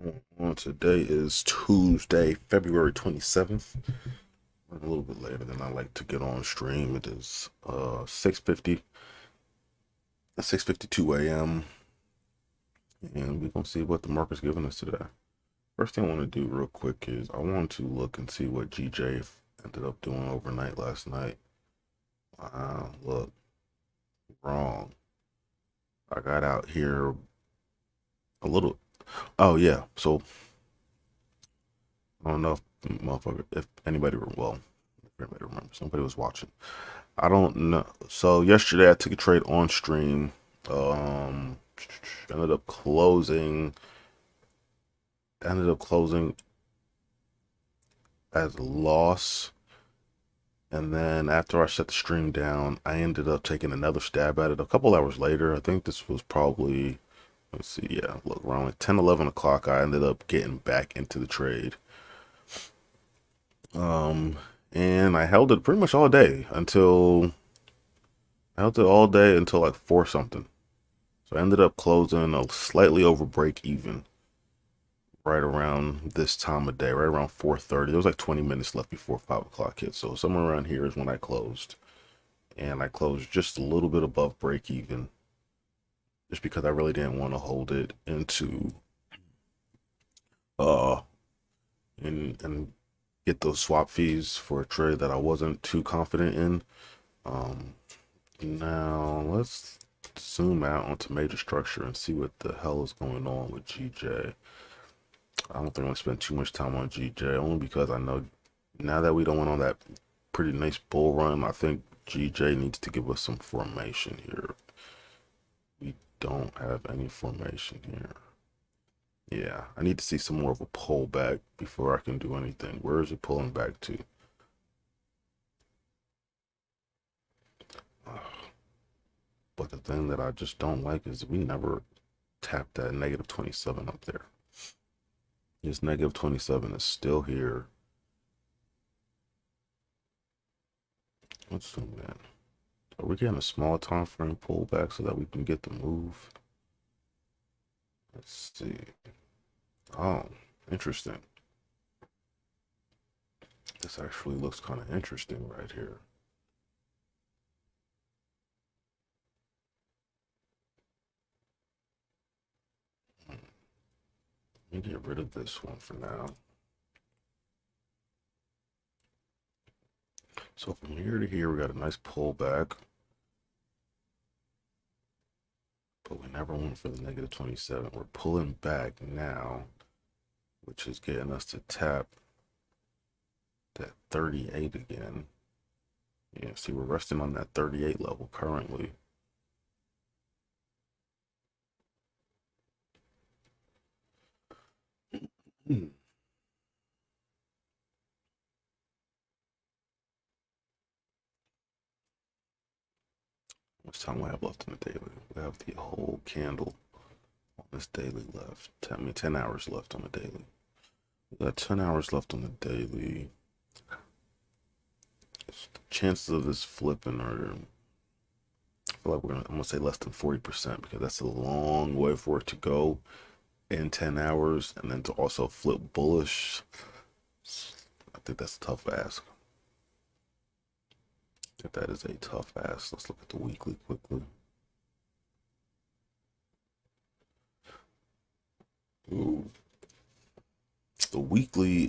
Today is Tuesday, February 27th. A little bit later than I like to get on stream. It is 6:52 a.m. and we're gonna see what the market's giving us today. First thing I want to do real quick is I want to look and see what GJ ended up doing overnight last night. Look, wrong. I got out here a little. Oh yeah, so I don't know if anybody, well, if anybody remembers, somebody was watching. I don't know. So yesterday I took a trade on stream. Um, ended up closing. Ended up closing as a loss, and then after I shut the stream down, I ended up taking another stab at it a couple hours later. I think this was probably, let's see, yeah, look, around like 10, 11 o'clock. I ended up getting back into the trade. Um, and I held it pretty much all day until I held it all day until like four something. So I ended up closing a slightly over break even right around this time of day, right around 4:30. There was like 20 minutes left before 5 o'clock hit. So somewhere around here is when I closed. And I closed just a little bit above break even, just because I really didn't want to hold it into uh and get those swap fees for a trade that I wasn't too confident in. Um Now let's zoom out onto major structure and see what the hell is going on with GJ. I don't think I'm gonna spend too much time on GJ, only because I know now that we don't went on that pretty nice bull run, I think GJ needs to give us some formation here. We don't have any formation here. Yeah, I need to see some more of a pullback before I can do anything. Where is it pulling back to? But the thing that I just don't like is we never tapped that negative 27 up there. This negative 27 is still here. Let's zoom in. Are we getting a small time frame pullback so that we can get the move? Let's see. Oh, interesting. This actually looks kind of interesting right here. Let me get rid of this one for now. So from here to here, we got a nice pullback. But we never went for the negative 27. We're pulling back now, which is getting us to tap that 38 again. Yeah, see, we're resting on that 38 level currently. Much time we have left on the daily? We have the whole candle on this daily left. 10 hours left on the daily. We got 10 hours left on the daily. The chances of this flipping are, I feel like I'm gonna say less than 40%, because that's a long way for it to go in 10 hours, and then to also flip bullish. I think that's a tough ask. If that is a tough ask, let's look at the weekly quickly. Ooh. The weekly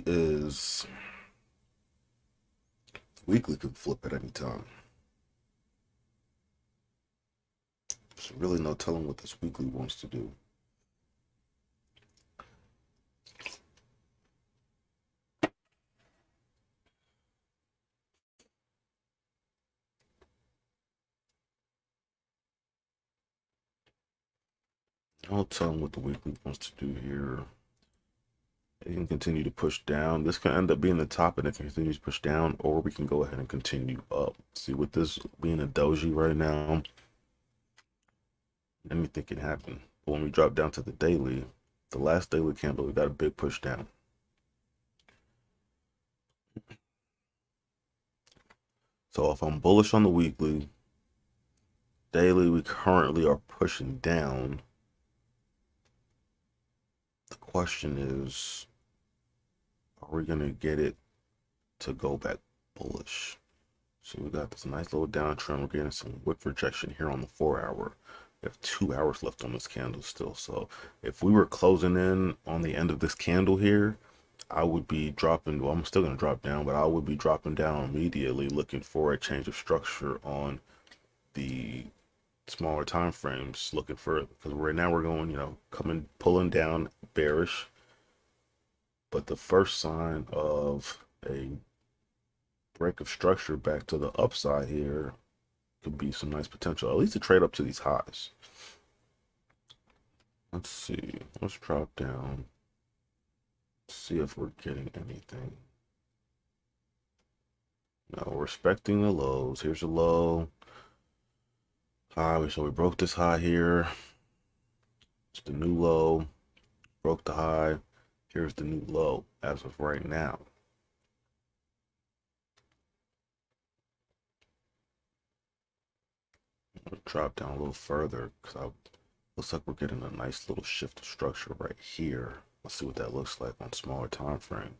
could flip at any time. There's really no telling what this weekly wants to do. I'll tell them what the weekly wants to do here. It can continue to push down. This can end up being the top, and it can continue to push down, or we can go ahead and continue up. See, with this being a doji right now, anything can happen. But when we drop down to the daily, the last daily candle, we got a big push down. So if I'm bullish on the weekly, daily we currently are pushing down. The question is, are we gonna get it to go back bullish? So we got this nice little downtrend. We're getting some wick rejection here on the 4-hour. We have 2 hours left on this candle still. So if we were closing in on the end of this candle here, I would be dropping. Well, I'm still going to drop down, but I would be dropping down immediately, looking for a change of structure on the smaller time frames, looking for, because right now we're going, pulling down bearish. But the first sign of a break of structure back to the upside here could be some nice potential, at least to trade up to these highs. Let's see. Let's drop down. See if we're getting anything. No, we're respecting the lows. Here's a low. High. So we broke this high here. It's the new low. Broke the high. Here's the new low as of right now. We'll drop down a little further because looks like we're getting a nice little shift of structure right here. Let's see what that looks like on smaller time frame.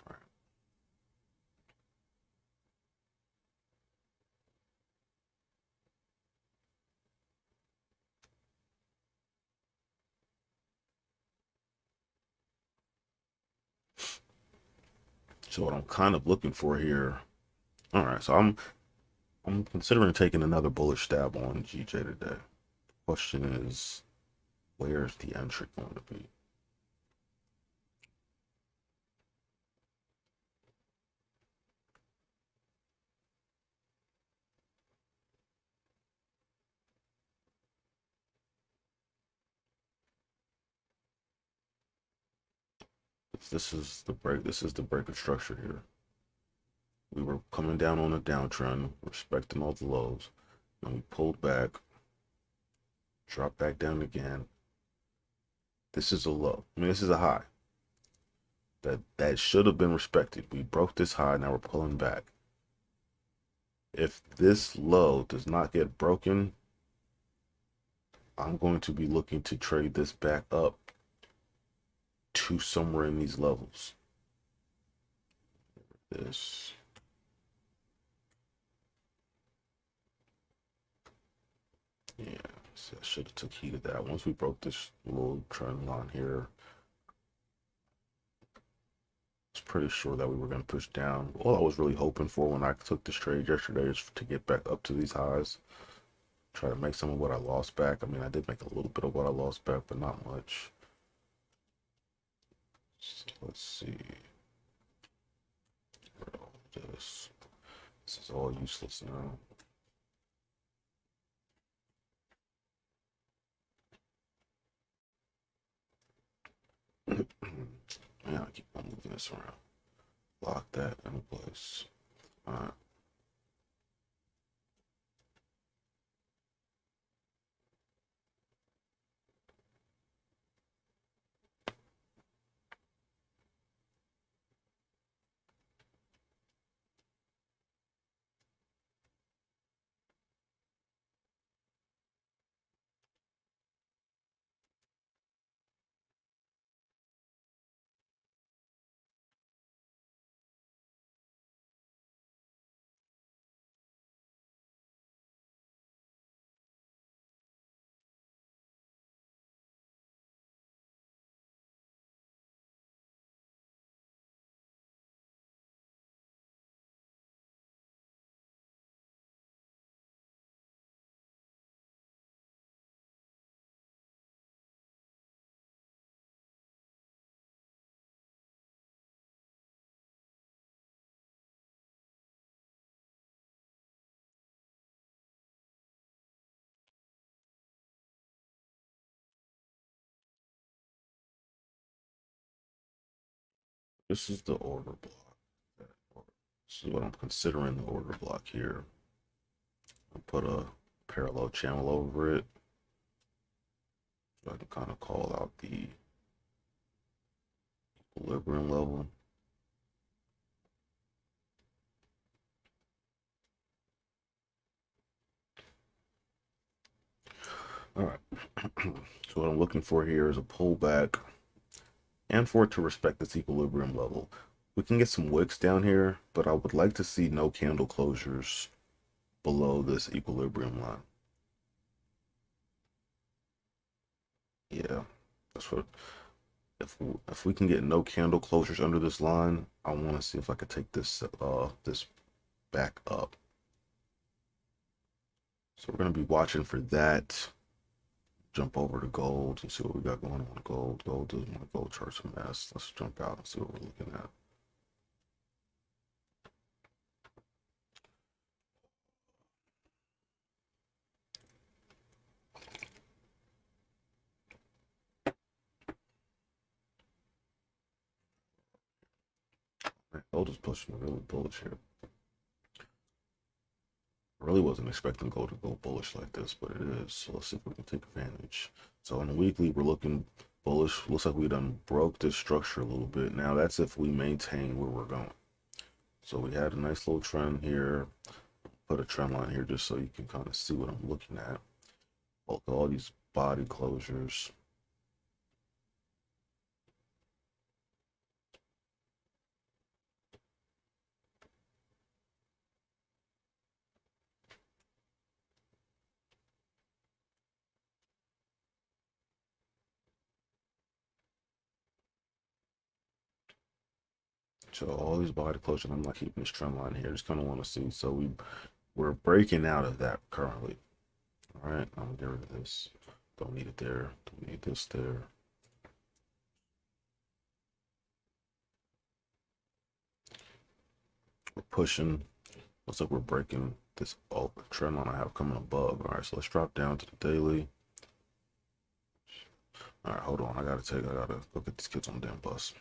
All right. So what I'm kind of looking for here. All right, so I'm considering taking another bullish stab on GJ today. Question is, where's the entry going to be? This is the break. This is the break of structure here. We were coming down on a downtrend, respecting all the lows, and we pulled back, dropped back down again. This is a low. I mean, this is a high. That should have been respected. We broke this high, now we're pulling back. If this low does not get broken, I'm going to be looking to trade this back up to somewhere in these levels. This. Yeah, so I should have took heed of that. Once we broke this little trend line here, I was pretty sure that we were going to push down. All I was really hoping for when I took this trade yesterday is to get back up to these highs. Try to make some of what I lost back. I mean, I did make a little bit of what I lost back, but not much. So let's see. This is all useless now. Man, I keep on moving this around. Lock that in place. All right. This is the order block. This is what I'm considering the order block here. I'll put a parallel channel over it so I can kind of call out the equilibrium level. All right. So what I'm looking for here is a pullback and for it to respect this equilibrium level. We can get some wicks down here, but I would like to see no candle closures below this equilibrium line. Yeah, that's what. If we can get no candle closures under this line, I want to see if I could take this back up. So we're gonna be watching for that. Jump over to gold and see what we got going on. Gold, my gold chart's a mess. Let's jump out and see what we're looking at. Man, gold is pushing really bullish here. I really wasn't expecting gold to go bullish like this, but it is. So let's see if we can take advantage. So on the weekly, we're looking bullish. Looks like we done broke this structure a little bit. Now that's if we maintain where we're going. So we had a nice little trend here. Put a trend line here just so you can kind of see what I'm looking at. All these body closures. So all these body closures, I'm not keeping this trend line here. Just kind of want to see. So we're breaking out of that currently. All right, I'm gonna get rid of this. Don't need it there. Don't need this there. We're pushing. Looks like we're breaking this trend line I have coming above. All right, so let's drop down to the daily. All right, hold on. I gotta go get these kids on the damn bus.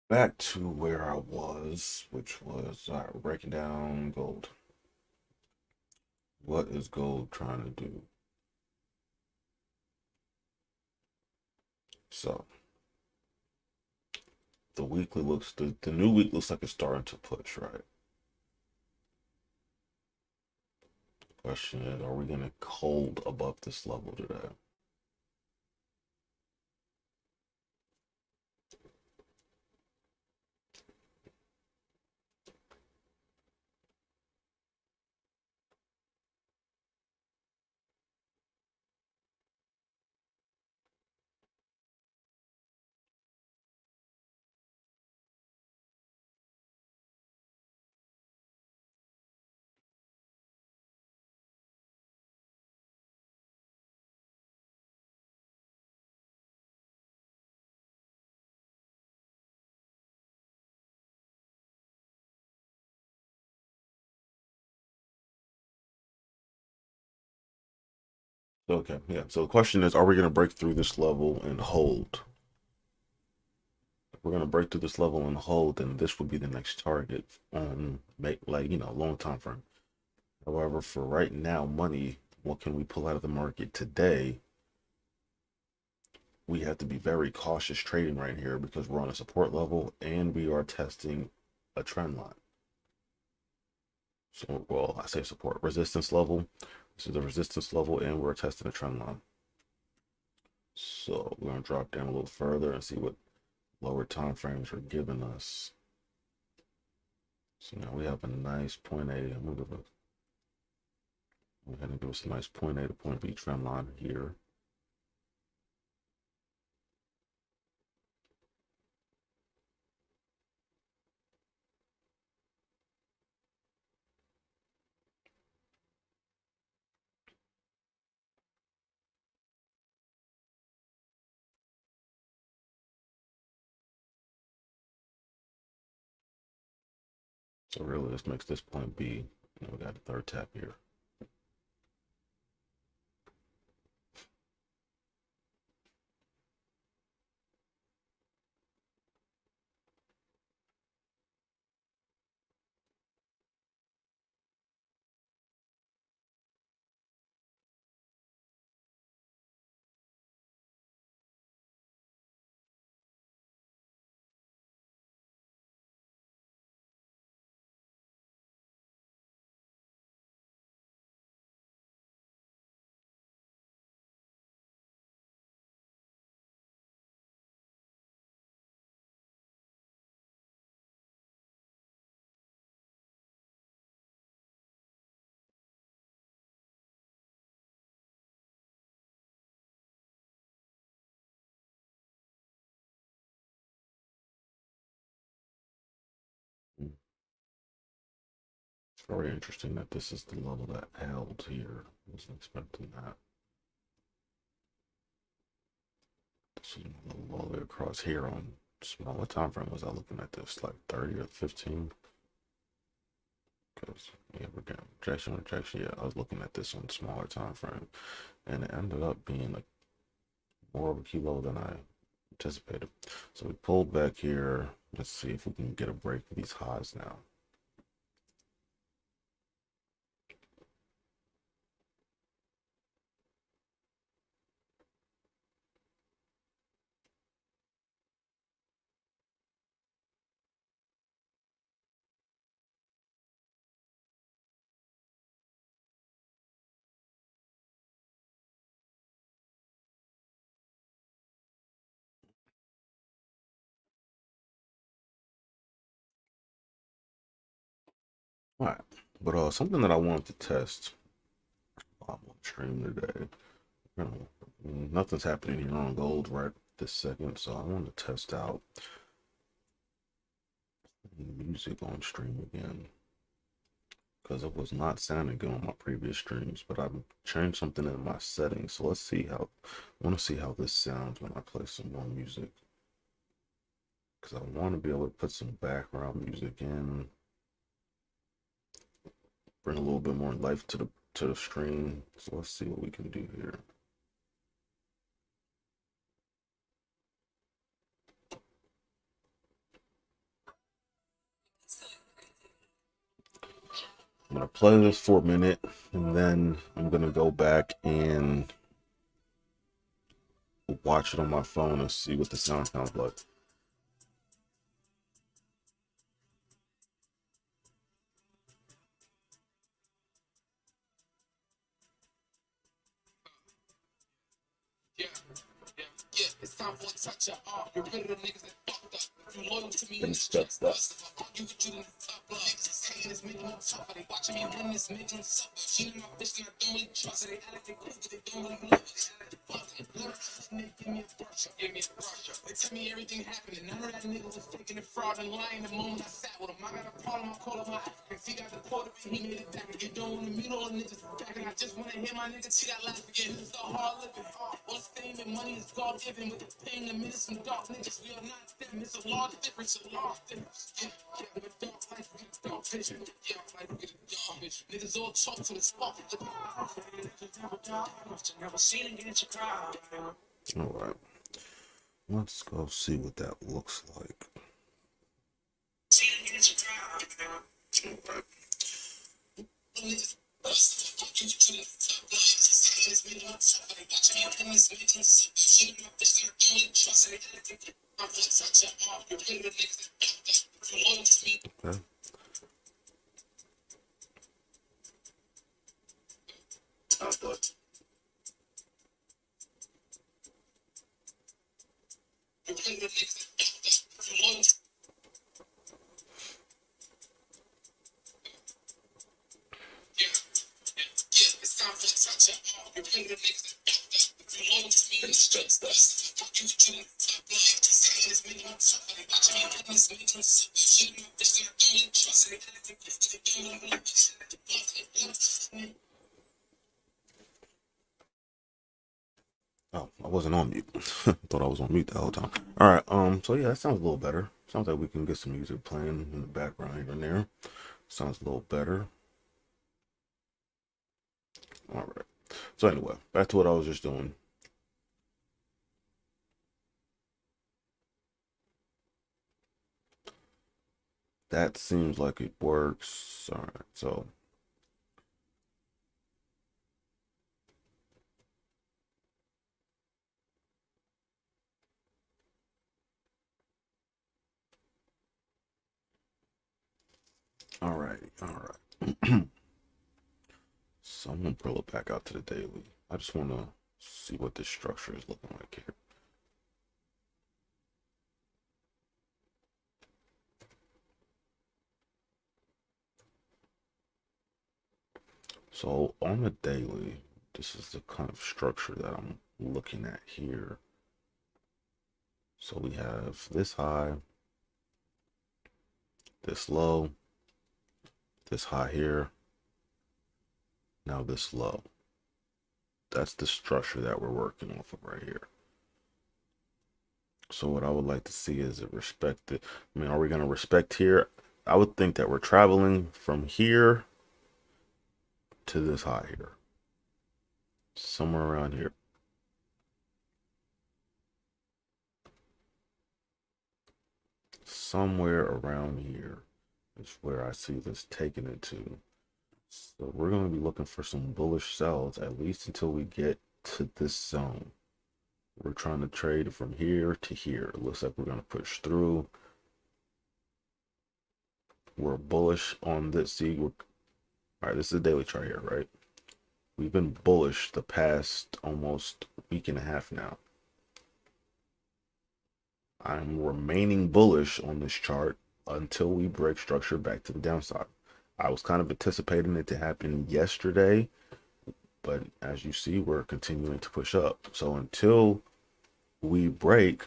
Back to where I was, which was breaking down gold. What is gold trying to do? So the weekly looks the new week looks like it's starting to push, right? Question is, are we gonna hold above this level today? Okay, yeah. So the question is, are we gonna break through this level and hold? If we're gonna break through this level and hold, then this would be the next target on make like long time frame. However, for right now, money, what can we pull out of the market today? We have to be very cautious trading right here because we're on a support level and we are testing a trend line. So, well, I say support resistance level. This is the resistance level, and we're testing a trend line. So we're gonna drop down a little further and see what lower time frames are giving us. So now we have a nice point A. I'm gonna go ahead and give us a nice point A to point B trend line here. So really, this makes this point B. We got a third tap here. It's very interesting that this is the level that held here. I wasn't expecting that. This is all the way across here on small. What time frame was I looking at this? Like 30 or 15? Because yeah, we're getting rejection. Yeah, I was looking at this on smaller time frame, and it ended up being like more of a key low than I anticipated. So we pulled back here. Let's see if we can get a break for these highs now. All right, but something that I wanted to test on stream today. Nothing's happening here on gold right this second, so I want to test out music on stream again because it was not sounding good on my previous streams, but I've changed something in my settings. So let's see how I want to see how this sounds when I play some more music, because I want to be able to put some background music in, bring a little bit more life to the stream. So let's see what we can do here. I'm gonna play this for a minute, and then I'm gonna go back and watch it on my phone and see what the sound sounds like. It's time for a touch of art. You're rid of the niggas that fucked up. If you loyal to me, it's just us. If I argue with you, then it's tough love. Niggas hating is making them tougher. They watching me win this, making them suffer. She and my bitch, and I don't really trust her. They act like they cool, but they don't really love it. They act like they fucking love it. And they give me a brush up, give me a brush up. They tell me everything happened, and none of that nigga was faking and fraud and lying the moment I sat with him. I got a problem, I call him my African. He got the quarter, but he made it back again. Don't wanna meet all the niggas back, and I just wanna hear my niggas see that laugh again. Who's the hard living? All fame and money is God given. With the pain and minutes some dark niggas, we are not them. It's a large difference, a large difference. Yeah, with a dark life, we get a dark vision. Yeah, life, we get a dark vision. Niggas all talk to the spark. Never seen it get your crowd. All right, let's go see what that looks like. All right. Okay. But it's time for the touch up. You're rid of the niggas that fucked up. If you loyal to me, it's just us. Fuck you, you in the top life. This hate is making them tougher. They watching me win this, making them suffer. She and my bitch, and I don't really trust her. They act like they cool, but they don't really love it. They act like they fucking love it. Oh, I wasn't on mute. Thought I was on mute the whole time. All right. So yeah, that sounds a little better. Sounds like we can get some music playing in the background here and there. Sounds a little better. All right. So anyway, back to what I was just doing. That seems like it works. All right. So all right. All right. So I'm gonna pull it back out to the daily. I just want to see what this structure is looking like here. So on the daily, this is the kind of structure that I'm looking at here. So we have this high, this low, this high here, now this low. That's the structure that we're working off of right here. So what I would like to see is it respected. I mean, are we going to respect here? I would think that we're traveling from here to this high here. Somewhere around here. Somewhere around here is where I see this taking it to. So we're going to be looking for some bullish sells at least until we get to this zone. We're trying to trade from here to here. It looks like we're going to push through. We're bullish on this. See, all right, this is a daily chart here, right? We've been bullish the past almost week and a half now. I'm remaining bullish on this chart until we break structure back to the downside. I was kind of anticipating it to happen yesterday, but as you see, we're continuing to push up. So until we break,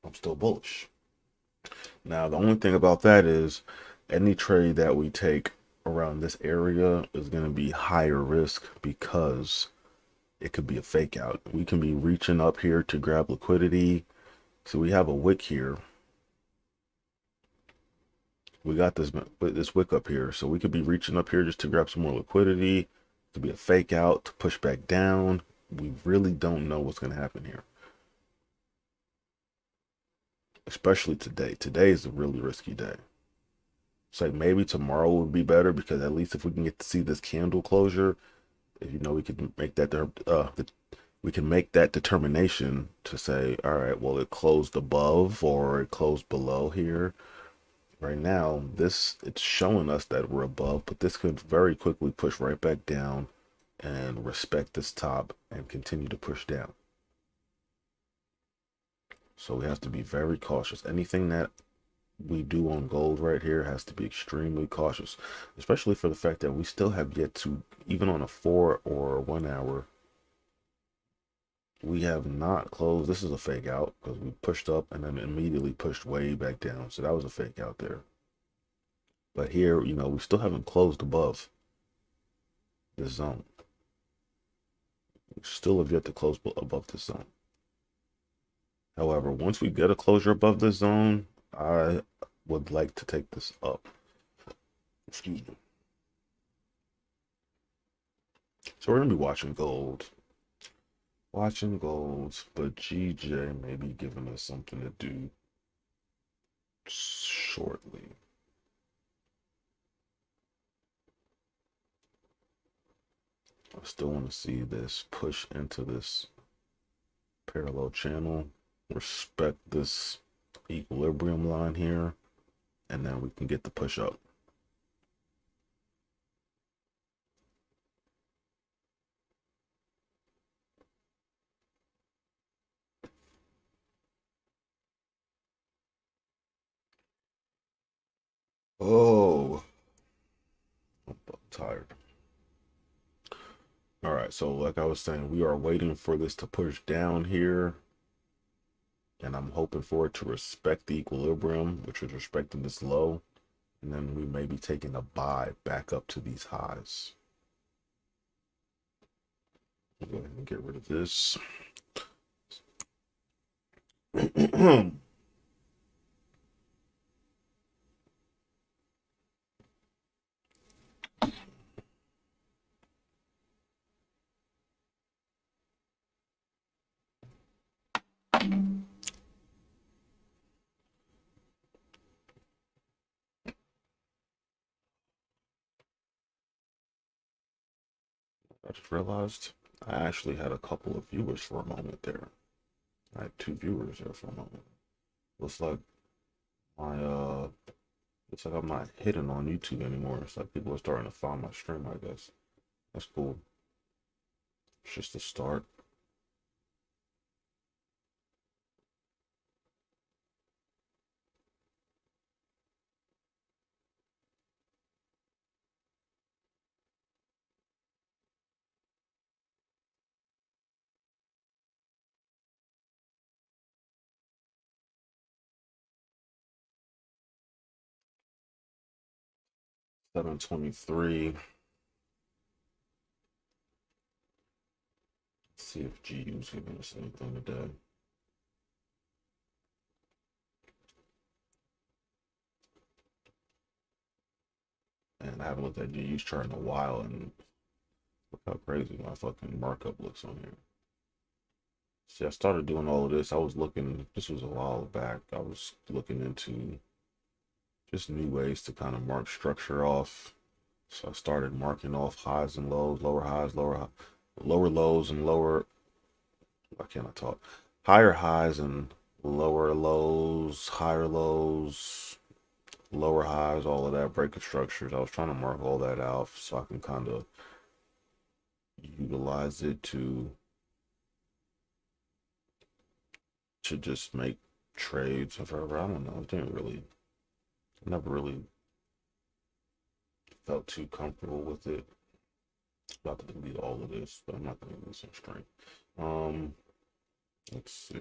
I'm still bullish. Now, the only thing about that is any trade that we take around this area is going to be higher risk because it could be a fake out. We can be reaching up here to grab liquidity. So we have a wick here. We got this wick up here. So we could be reaching up here just to grab some more liquidity. It could be a fake out to push back down. We really don't know what's going to happen here. Especially today. Today is a really risky day. It's like maybe tomorrow would be better because at least if we can get to see this candle closure, if you know we can make that we can make that determination to say, all right, well it closed above or it closed below here. Right now, this it's showing us that we're above, but this could very quickly push right back down and respect this top and continue to push down. So we have to be very cautious. Anything that we do on gold right here has to be extremely cautious, especially for the fact that we still have yet to, even on a 4 or 1 hour, we have not closed. This is a fake out because we pushed up and then immediately pushed way back down. So that was a fake out there. But here, you know, we still haven't closed above this zone. We still have yet to close above this zone. However, once we get a closure above this zone, I would like to take this up. Excuse me. So we're gonna be watching gold. Watching gold, but GJ may be giving us something to do shortly. I still want to see this push into this parallel channel, respect this equilibrium line here, and then we can get the push up. Oh, I'm tired. All right, so like I was saying, we are waiting for this to push down here, and I'm hoping for it to respect the equilibrium, which is respecting this low, and then we may be taking a buy back up to these highs. I'll go ahead and get rid of this. I just realized I actually had a couple of viewers for a moment there. I had 2 viewers there for a moment. Looks like my looks like I'm not hidden on YouTube anymore. It's like people are starting to find my stream, I guess. That's cool. It's just a start. $7.23. See if GU's giving us anything today. And I haven't looked at GU's chart in a while, and look how crazy my fucking markup looks on here. See, I started doing all of this. I was looking, this was a while back. I was looking into just new ways to kind of mark structure off. So I started marking off highs and lows, lower highs, lower lows, and lower. Why can't I talk? Higher highs and lower lows, higher lows, lower highs, all of that breakup structures. I was trying to mark all that out so I can kind of utilize it to just make trades or whatever. I don't know. It didn't really, I never really felt too comfortable with it. About to delete all of this, but I'm not going to lose some strength. Let's see.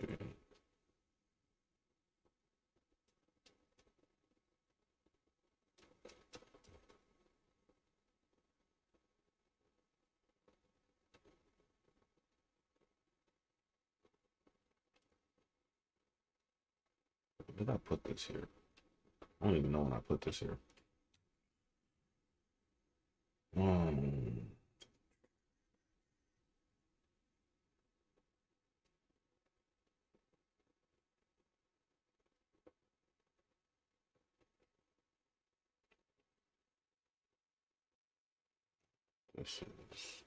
Did I put this here? I don't even know when I put this here. Um, This is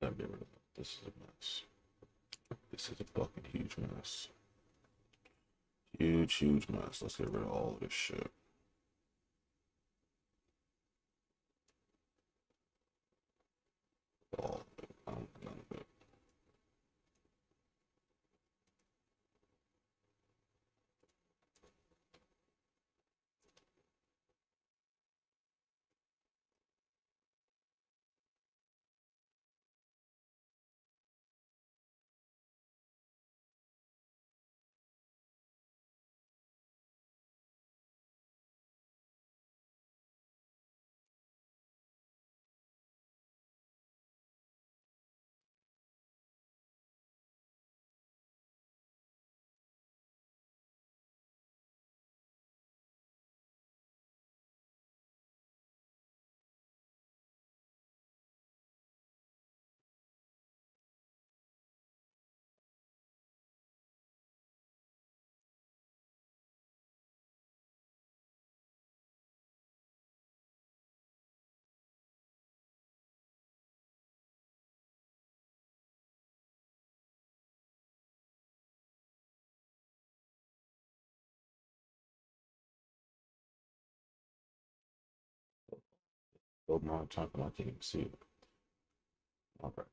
gotta get rid of that. This is a mess. This is a fucking huge mess. Huge mess. Let's get rid of all of this shit. All of it. I don't none of it. Build my time, I can't even see it. All right.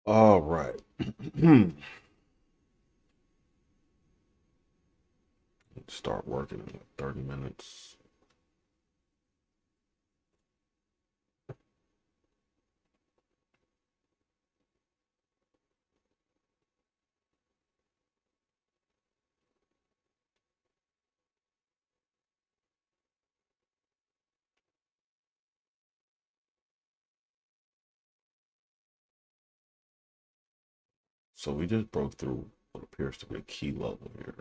All right. Start working in like 30 minutes. So we just broke through what appears to be a key level here.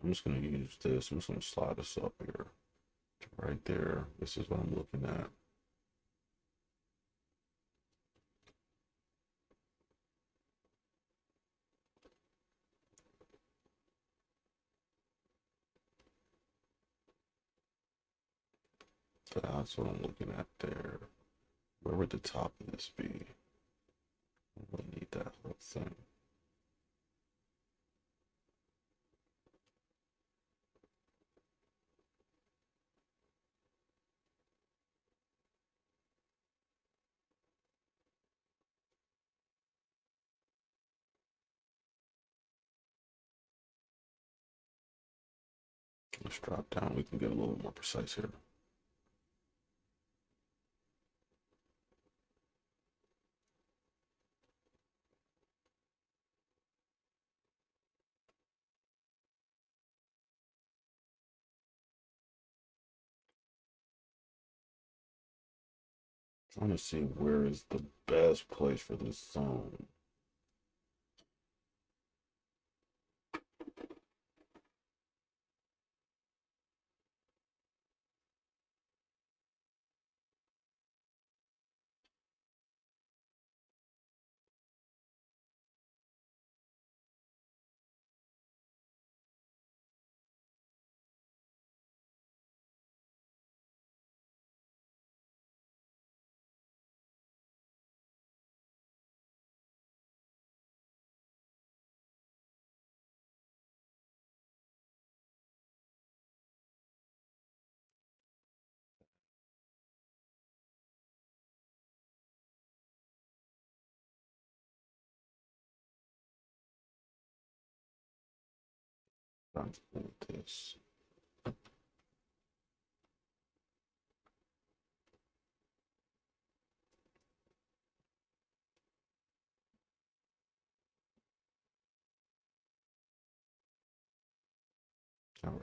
I'm just going to use this. I'm just going to slide this up here to right there. This is what I'm looking at. That's what I'm looking at there. Where would the top of this be? I really need that whole thing. Let's drop down. We can get a little more precise here. Trying to see where is the best place for this zone. Trying to move this. All right.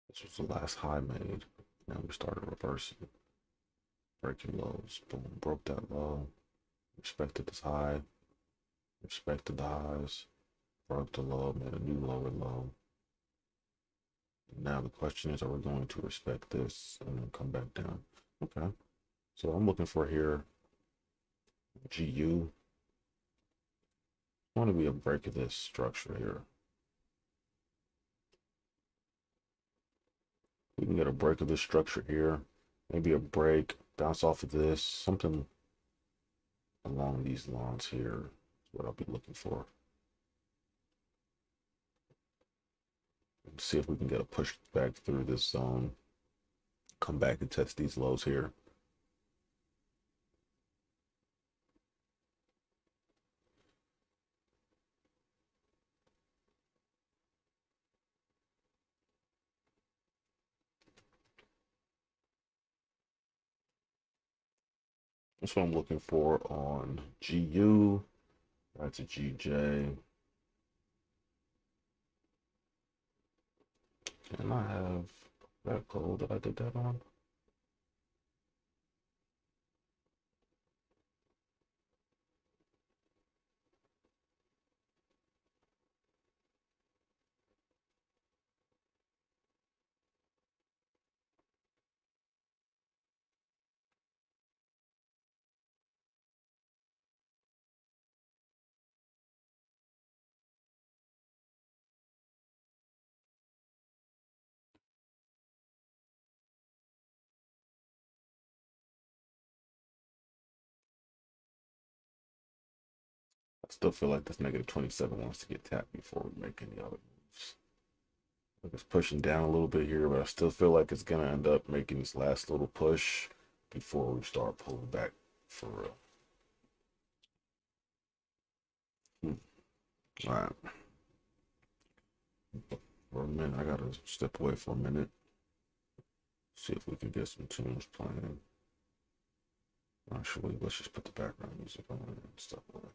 This was the last high made. Now we started reversing, breaking lows. Boom, broke that low. Respected this high. Respected the highs. Broke the low, made a new lower low. Now the question is, are we going to respect this and then come back down? Okay. So I'm looking for here GU. I want to be a break of this structure here. We can get a break of this structure here. Maybe a break, bounce off of this, something along these lines here is what I'll be looking for. See if we can get a push back through this zone. Come back and test these lows here. That's what I'm looking for on GU. That's a GJ. And I have that gold that I did that on. I still feel like this negative 27 wants to get tapped before we make any other moves. Like it's pushing down a little bit here, but I still feel like it's gonna end up making this last little push before we start pulling back for real. All right. For a minute, I gotta step away for a minute. See if we can get some tunes playing. Actually, let's just put the background music on and step away.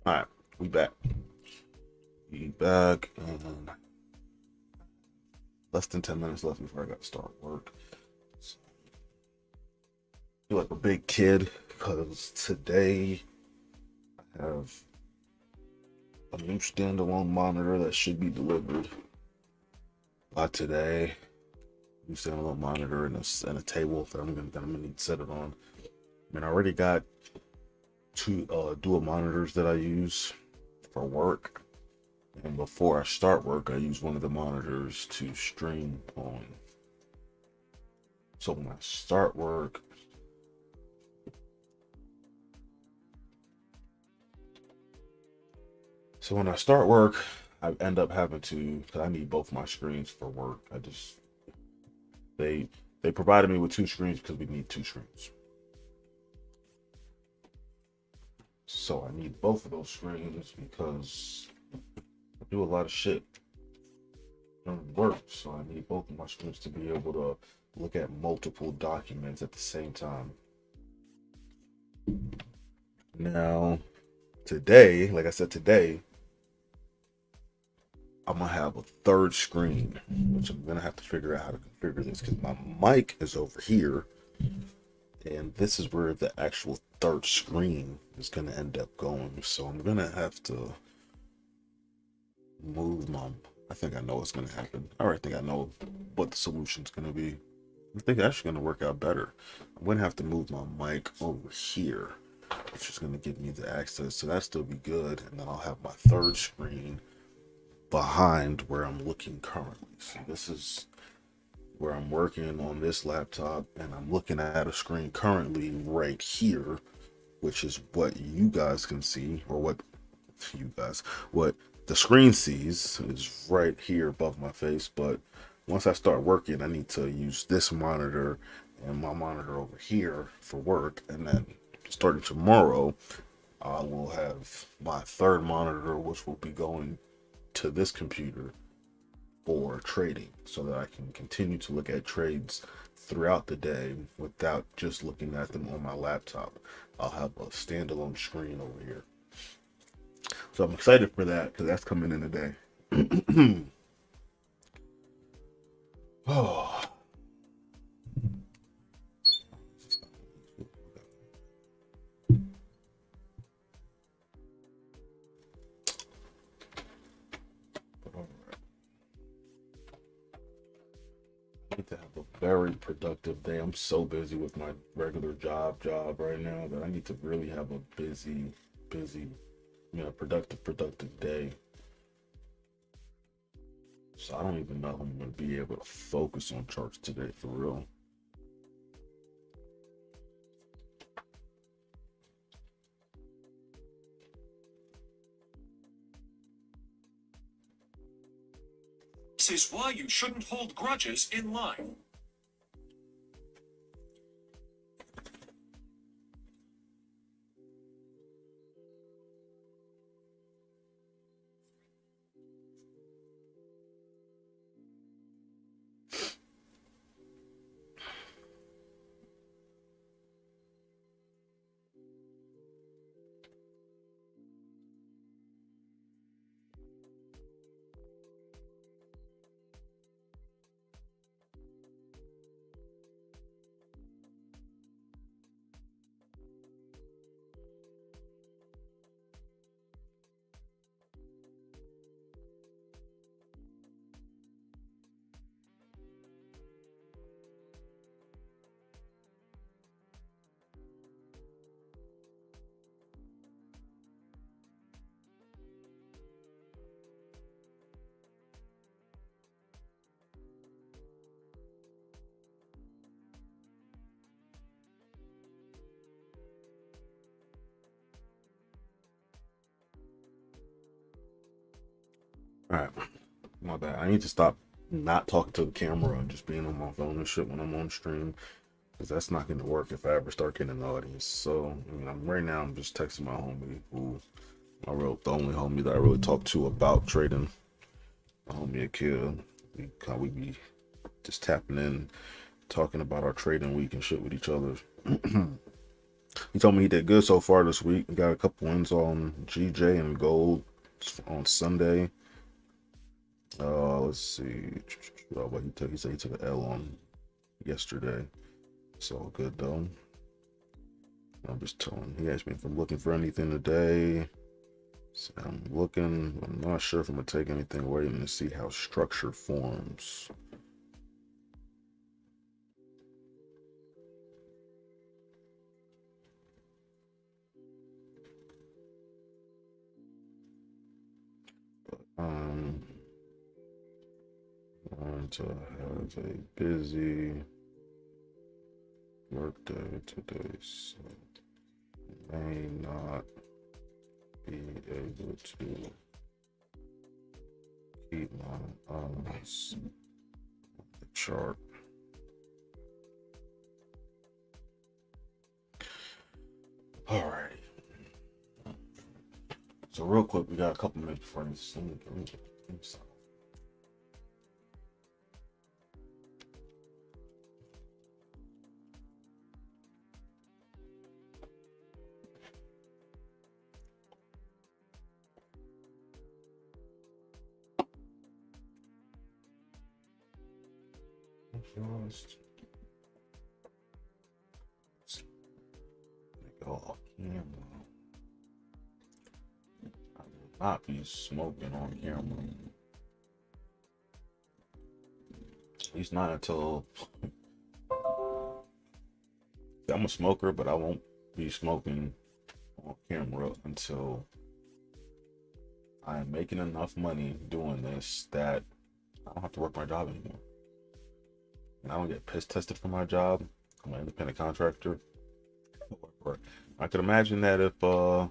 All right, we back. We back, and less than 10 minutes left before I got to start work. So, I feel like a big kid because today I have a new standalone monitor that should be delivered by today. New standalone monitor and a table that I'm gonna need to set it on. I mean, I already got two dual monitors that I use for work, and before I start work I use one of the monitors to stream on. So when I start work, I end up having to, because I need both my screens for work. They provided me with two screens because we need two screens. So I need both of those screens because I do a lot of shit during work. So I need both of my screens to be able to look at multiple documents at the same time. Now, today, like I said, today, I'm gonna have a third screen, which I'm gonna have to figure out how to configure this because my mic is over here And this is where the actual third screen is going to end up going. So I'm going to have to move my, I think I know what's going to happen. I already think I know what the solution's going to be. I think it's actually going to work out better. I'm going to have to move my mic over here, which is going to give me the access. So that still be good. And then I'll have my third screen behind where I'm looking currently. So this is where I'm working on this laptop, and I'm looking at a screen currently right here, which is what you guys can see, or what the screen sees is right here above my face. But once I start working, I need to use this monitor and my monitor over here for work. And then starting tomorrow, I will have my third monitor, which will be going to this computer for trading, so that I can continue to look at trades throughout the day without just looking at them on my laptop. I'll have a standalone screen over here. So I'm excited for that because that's coming in today. Oh. I need to have a very productive day. I'm so busy with my regular job right now that I need to really have a busy, productive day. So I don't even know if I'm going to be able to focus on charts today for real. This is why you shouldn't hold grudges in line. All right, my bad. I need to stop not talking to the camera and just being on my phone and shit when I'm on stream, because that's not going to work if I ever start getting an audience. So right now I'm just texting my homie, who the only homie that I really talk to about trading. My homie Akil. We be just tapping in, talking about our trading week and shit with each other. He told me he did good so far this week. He got a couple wins on GJ and Gold on Sunday. Let's see. What he took. He said he took an L on yesterday. It's all good though. I'm just telling him. He asked me if I'm looking for anything today. So I'm looking. I'm not sure if I'm gonna take anything. Waiting to see how structure forms. Going to have a busy work day today, so may not be able to keep my eyes on the chart. Alrighty. So real quick, we got a couple minutes before this. Let me stop. go off camera. I will not be smoking on camera. At least not until I'm a smoker, but I won't be smoking on camera until I'm making enough money doing this that I don't have to work my job anymore. And I don't get piss tested for my job. I'm an independent contractor. I could imagine that if a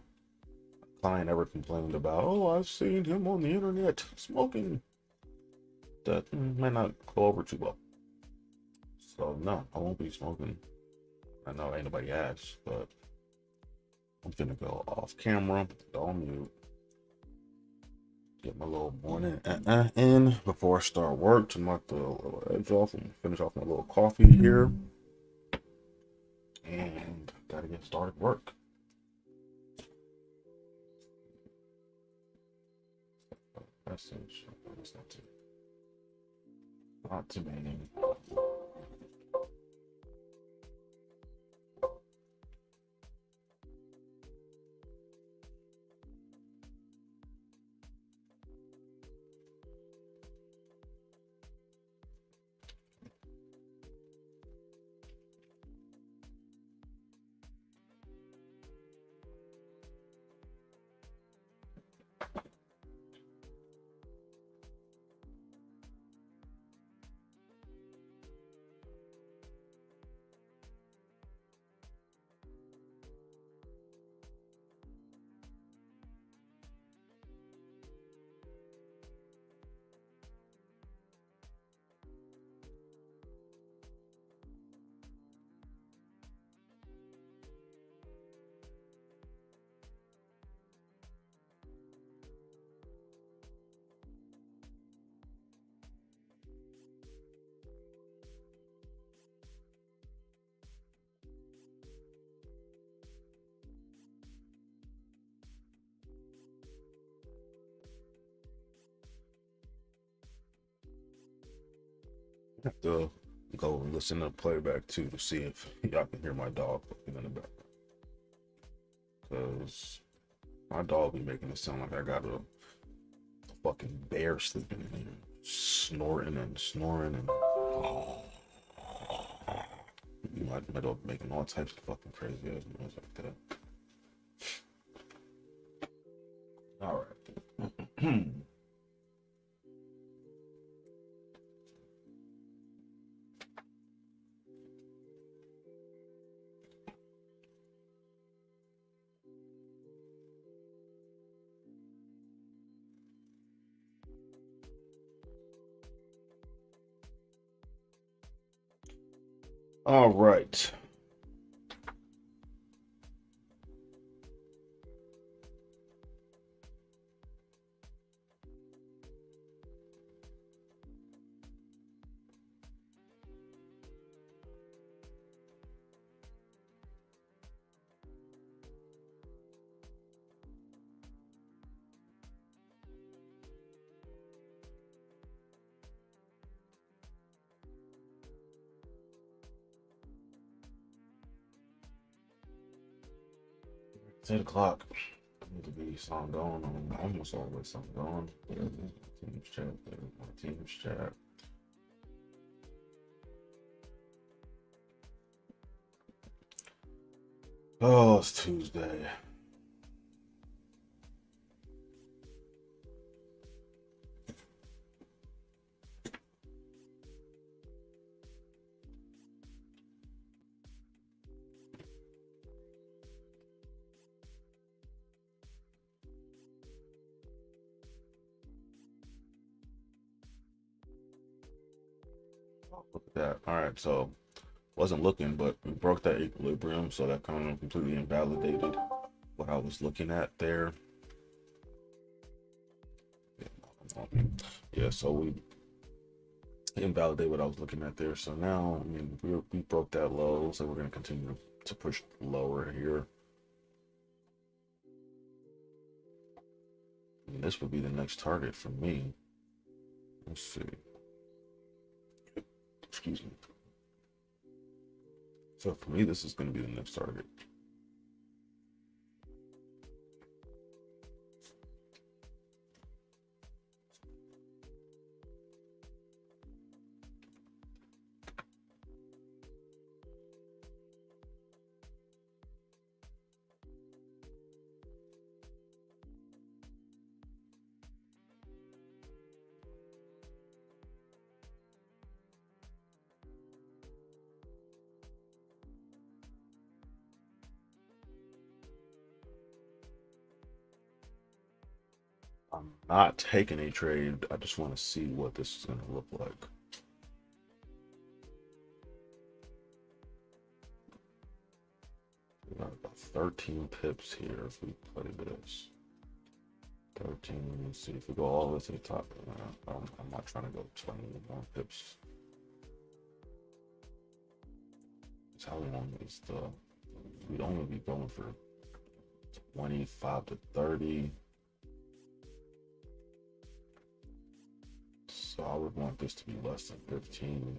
client ever complained about, oh, I've seen him on the internet smoking, that might not go over too well. So no, I won't be smoking. I know ain't nobody asked, but I'm gonna go off camera, go on mute, get my little morning in before I start work to knock the little edge off and finish off my little coffee here. And gotta get started work. Message. That's not too many. I have to go and listen to playback too to see if y'all can hear my dog in the background. Cause my dog be making it sound like I got a fucking bear sleeping in here, snorting and snoring and my dog making all types of fucking crazy ass noise like that. All right. All right. It's 8 o'clock. I need to be song going. I'm almost always song going. Team's chat. Team's chat. Oh, it's Tuesday. Look at that. All right, so wasn't looking, but we broke that equilibrium, so that kind of completely invalidated what I was looking at there. Yeah, so we invalidate what I was looking at there. So now, I mean, we broke that low, so we're going to continue to push lower here. And this would be the next target for me. Let's see. Excuse me. So for me, this is going to be the next target. I'm not taking a trade. I just want to see what this is going to look like. We got about 13 pips here if we play this. 13, let's see if we go all the way to the top. I'm not trying to go 21 pips. It's how long is the, we'd only be going for 25 to 30. So I would want this to be less than 15.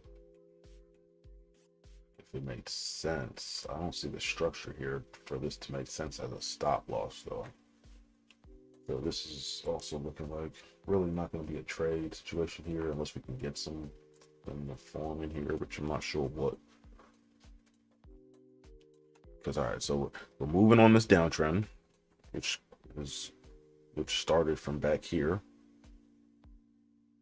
If it makes sense. I don't see the structure here for this to make sense as a stop loss though. So this is also looking like really not going to be a trade situation here unless we can get some in the form in here, which I'm not sure what. Because all right, so we're moving on this downtrend, which started from back here,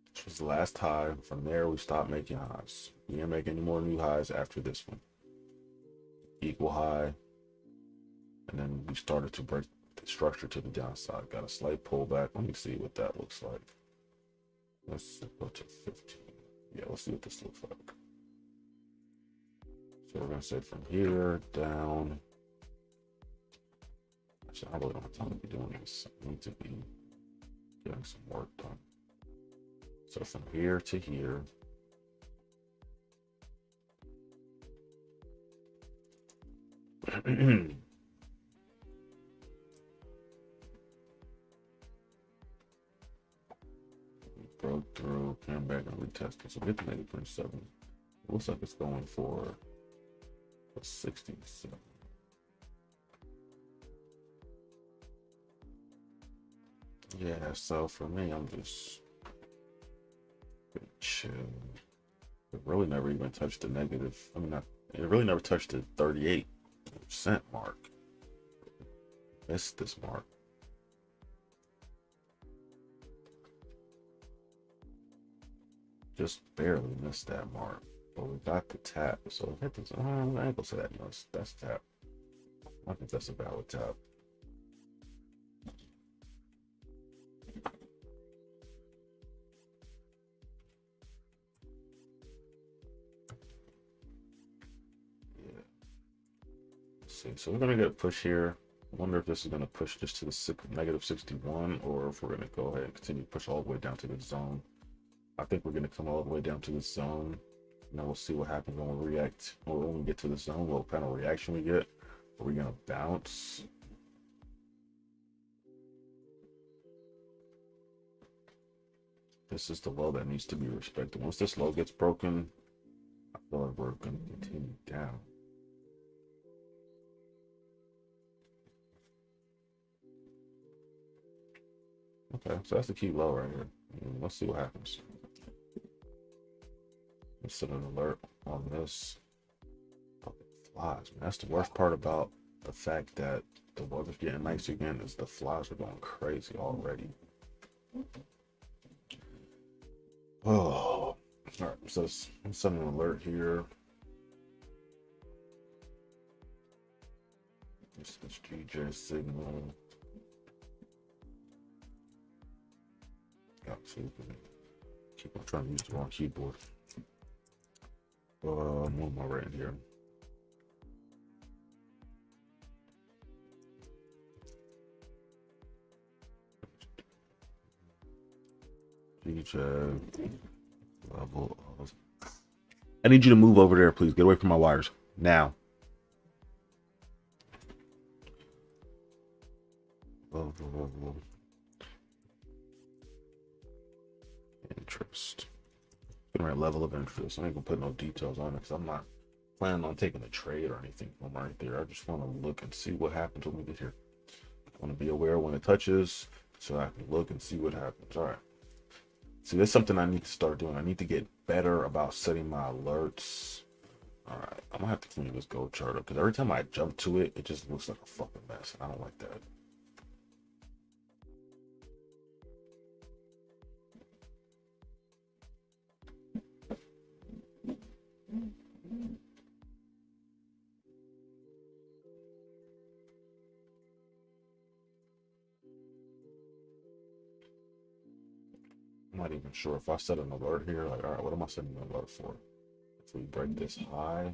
which was the last high. From there, we stopped making highs. We didn't make any more new highs after this one. Equal high, and then we started to break the structure to the downside. Got a slight pullback. Let me see what that looks like. Let's go to 15. Yeah, let's see what this looks like. So we're gonna say from here down. Actually, I really don't have time to be doing this. I need to be getting some work done. So from here to here. Broke through, came back and retested. So we get to -0.7. It looks like it's going for a 67. Yeah, so for me, I'm just gonna chill. It really never even touched the negative. I mean, it really never touched the 38% mark. Missed this mark. Just barely missed that mark. But we got the tap. So hit this. I ain't gonna say that. No, that's tap. I think that's a valid tap. Yeah. Let's see. So we're gonna get a push here. I wonder if this is gonna push just to the -61, or if we're gonna go ahead and continue to push all the way down to the zone. I think we're gonna come all the way down to the zone. Now we'll see what happens when we react, or when we get to the zone, what kind of reaction we get. Are we gonna bounce? This is the low that needs to be respected. Once this low gets broken, I feel like we're gonna continue down. Okay, so that's the key low right here. Let's see what happens. Let's set an alert on this. Flies, man. That's the worst part about the fact that the weather's getting nice again, is the flies are going crazy already. Oh, all right. So let's set an alert here. This is GJ signal. Keep on trying to use the wrong keyboard. What am I writing here? GJ level of. I need you to move over there, please. Get away from my wires now. Interest. Right, level of interest. I ain't gonna put no details on it because I'm not planning on taking a trade or anything from right there. I just want to look and see what happens when we get here. I want to be aware when it touches so I can look and see what happens. All right. See, that's something I need to start doing. I need to get better about setting my alerts. All right. I'm gonna have to clean this gold chart up because every time I jump to it, it just looks like a fucking mess. I don't like that. I'm not even sure if I set an alert here. Like, all right, what am I setting an alert for? If we break this high,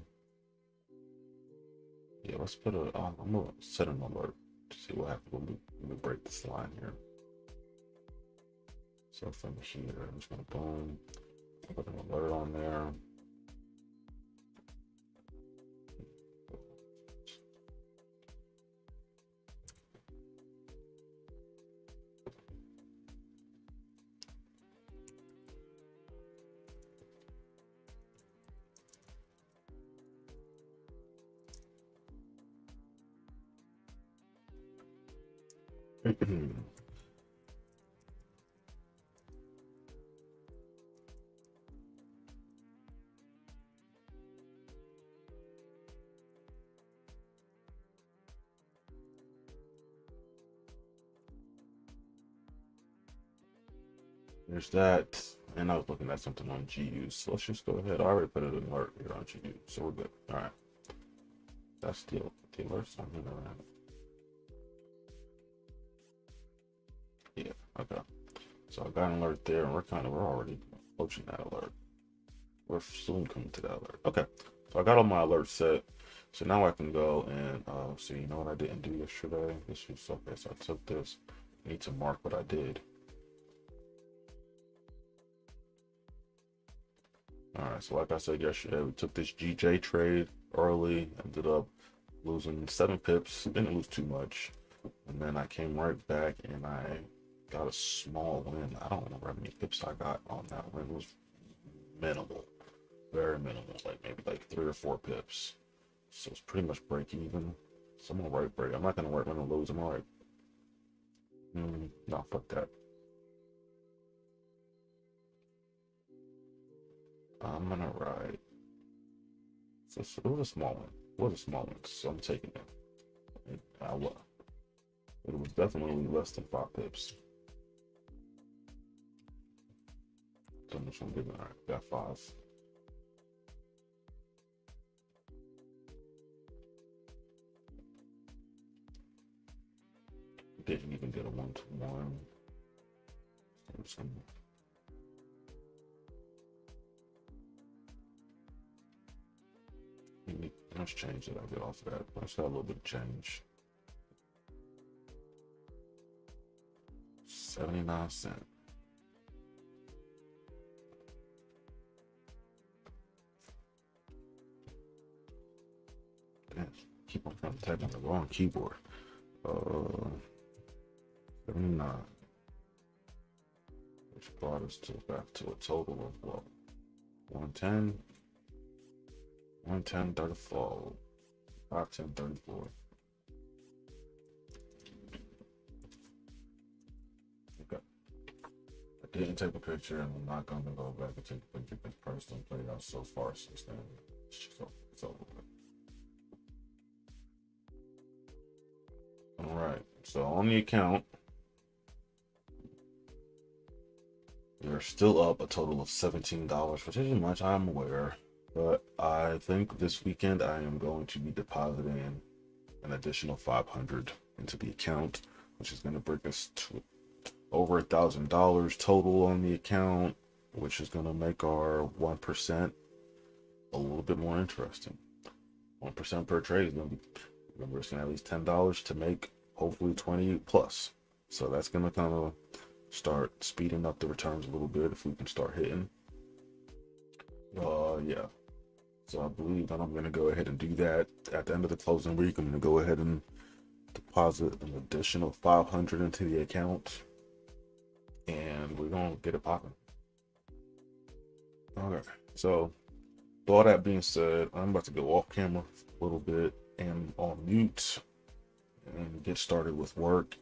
yeah, let's put a. I'm gonna set an alert to see what happens when we break this line here. So from here, I'm just gonna boom, put an alert on there. There's that. And I was looking at something on GU. So let's just go ahead. I already put an alert here on GU. So we're good. All right. That's the alerts on here. Yeah. Okay. So I got an alert there, and we're already approaching that alert. We're soon coming to that alert. Okay. So I got all my alerts set. So now I can go and see, you know what I didn't do yesterday? This was okay. So I took this. I need to mark what I did. All right, so like I said yesterday, we took this GJ trade early, ended up losing 7 pips, didn't lose too much. And then I came right back and I got a small win. I don't remember how many pips I got on that win. It was minimal, very minimal, like maybe like 3 or 4 pips. So it's pretty much break even. So I'm gonna write break. I'm not gonna win or lose. I'm gonna write. No, fuck that. I'm gonna write. So it was a small one. It was a small one, so I'm taking it. It was definitely less than 5 pips. So I'm just gonna give it. All right, got 5. Didn't even get a 1-to-1. I'm just gonna. Let's change it. I get off of that. Let's have a little bit of change. 79 cents. Damn, keep on trying to type on the wrong keyboard. 79. Which brought us back to a total of what? 110. 110, 34. 510, 34. Okay. I didn't take a picture, and I'm not going to go back and take a picture because person played out so far since then. It's over with. All right. So on the account, we are still up a total of $17, which isn't much, I'm aware. But I think this weekend I am going to be depositing an additional 500 into the account, which is going to bring us to over $1,000 total on the account, which is going to make our 1% a little bit more interesting. 1% per trade is going to be, remember, it's going to at least $10 to make hopefully 20 plus. So that's going to kind of start speeding up the returns a little bit if we can start hitting. Yeah. So I believe that I'm going to go ahead and do that at the end of the closing week. I'm going to go ahead and deposit an additional 500 into the account, and we're going to get it popping. Okay. So with all that being said, I'm about to go off camera a little bit and on mute and get started with work,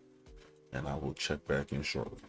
and I will check back in shortly.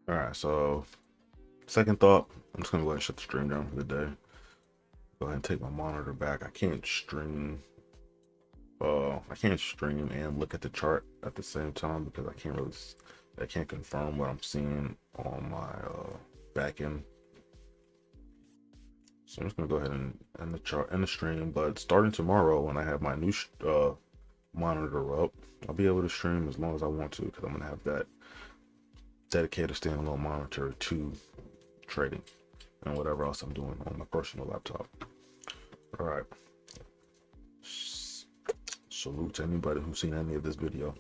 All right, so second thought, I'm just gonna go ahead and shut the stream down for the day. Go ahead and take my monitor back. I can't stream and look at the chart at the same time because I can't confirm what I'm seeing on my back end. So I'm just gonna go ahead and end the chart and the stream. But starting tomorrow, when I have my new monitor up, I'll be able to stream as long as I want to because I'm gonna have that dedicated standalone monitor to trading and whatever else I'm doing on my personal laptop. All right. Salute to anybody who's seen any of this video.